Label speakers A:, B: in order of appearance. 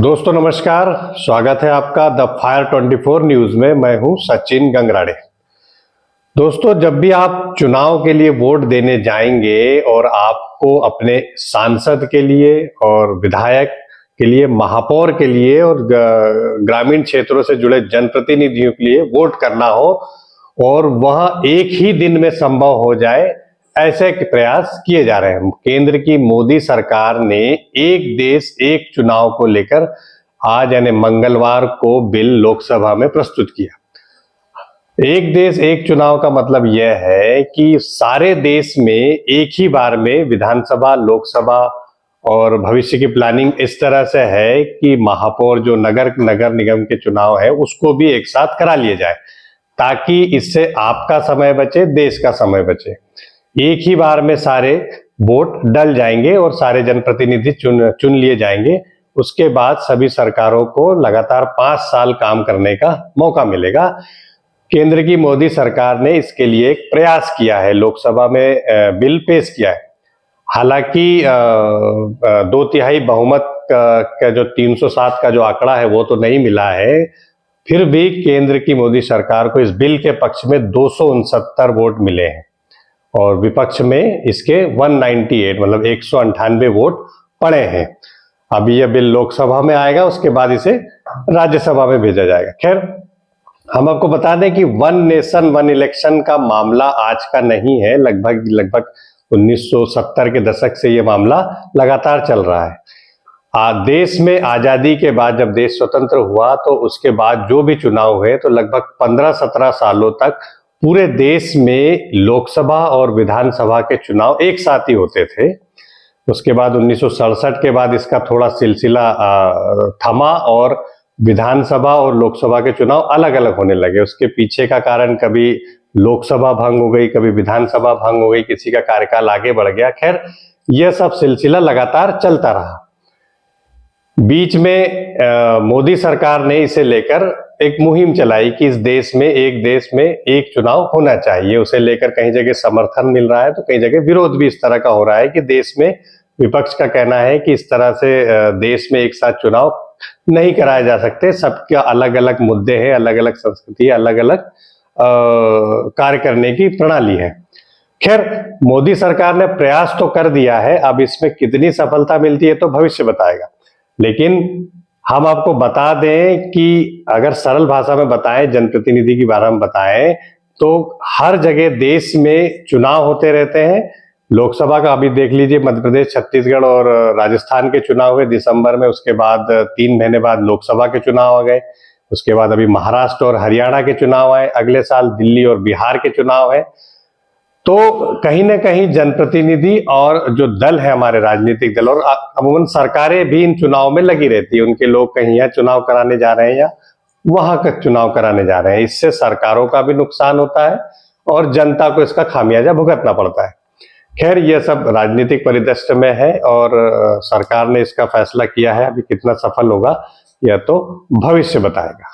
A: दोस्तों नमस्कार, स्वागत है आपका द फायर 24 न्यूज में। मैं हूं सचिन गंगराड़े। दोस्तों, जब भी आप चुनाव के लिए वोट देने जाएंगे और आपको अपने सांसद के लिए और विधायक के लिए, महापौर के लिए और ग्रामीण क्षेत्रों से जुड़े जनप्रतिनिधियों के लिए वोट करना हो और वह एक ही दिन में संभव हो जाए, ऐसे प्रयास किए जा रहे हैं। केंद्र की मोदी सरकार ने एक देश एक चुनाव को लेकर आज यानी मंगलवार को बिल लोकसभा में प्रस्तुत किया। एक देश एक चुनाव का मतलब यह है कि सारे देश में एक ही बार में विधानसभा, लोकसभा और भविष्य की प्लानिंग इस तरह से है कि महापौर जो नगर निगम के चुनाव है उसको भी एक साथ करा लिए जाए, ताकि इससे आपका समय बचे, देश का समय बचे। एक ही बार में सारे वोट डल जाएंगे और सारे जनप्रतिनिधि चुन लिए जाएंगे। उसके बाद सभी सरकारों को लगातार 5 साल काम करने का मौका मिलेगा। केंद्र की मोदी सरकार ने इसके लिए एक प्रयास किया है, लोकसभा में बिल पेश किया है। हालांकि 2/3 बहुमत का जो 307 का जो आंकड़ा है वो तो नहीं मिला है, फिर भी केंद्र की मोदी सरकार को इस बिल के पक्ष में 269 वोट मिले हैं और विपक्ष में इसके 198 मतलब 198 वोट पड़े हैं। अभी यह बिल लोकसभा में आएगा, उसके बाद इसे राज्यसभा में भेजा जाएगा। खैर, हम आपको बता दें कि वन नेशन वन इलेक्शन का मामला आज का नहीं है। लगभग 1970 के दशक से यह मामला लगातार चल रहा है। देश में आजादी के बाद जब देश स्वतंत्र हुआ तो उसके बाद जो भी चुनाव हुए तो लगभग 15-17 सालों तक पूरे देश में लोकसभा और विधानसभा के चुनाव एक साथ ही होते थे। उसके बाद 1967 के बाद इसका थोड़ा सिलसिला थमा और विधानसभा और लोकसभा के चुनाव अलग अलग होने लगे। उसके पीछे का कारण कभी लोकसभा भंग हो गई, कभी विधानसभा भंग हो गई, किसी का कार्यकाल आगे बढ़ गया। खैर, यह सब सिलसिला लगातार चलता रहा। बीच में मोदी सरकार ने इसे लेकर एक मुहिम चलाई कि इस देश में एक चुनाव होना चाहिए। उसे लेकर कहीं जगह समर्थन मिल रहा है तो कहीं जगह विरोध भी इस तरह का हो रहा है कि देश में विपक्ष का कहना है कि इस तरह से देश में एक साथ चुनाव नहीं कराए जा सकते। सबके अलग अलग मुद्दे हैं, अलग अलग संस्कृति, अलग अलग कार्य करने की प्रणाली है। खैर, मोदी सरकार ने प्रयास तो कर दिया है, अब इसमें कितनी सफलता मिलती है तो भविष्य बताएगा। लेकिन हम आपको बता दें कि अगर सरल भाषा में बताएं, जनप्रतिनिधि की बारे में बताएं, तो हर जगह देश में चुनाव होते रहते हैं। लोकसभा का अभी देख लीजिए, मध्य प्रदेश, छत्तीसगढ़ और राजस्थान के चुनाव हुए दिसंबर में। उसके बाद 3 महीने बाद लोकसभा के चुनाव आ गए। उसके बाद अभी महाराष्ट्र और हरियाणा के चुनाव आए। अगले साल दिल्ली और बिहार के चुनाव है। तो कहीं ना कहीं जनप्रतिनिधि और जो दल है, हमारे राजनीतिक दल और अमूमन सरकारें भी इन चुनाव में लगी रहती है। उनके लोग कहीं यहाँ चुनाव कराने जा रहे हैं या वहां का चुनाव कराने जा रहे हैं। इससे सरकारों का भी नुकसान होता है और जनता को इसका खामियाजा भुगतना पड़ता है। खैर, यह सब राजनीतिक परिदृश्य में है और सरकार ने इसका फैसला किया है। अभी कितना सफल होगा यह तो भविष्य बताएगा।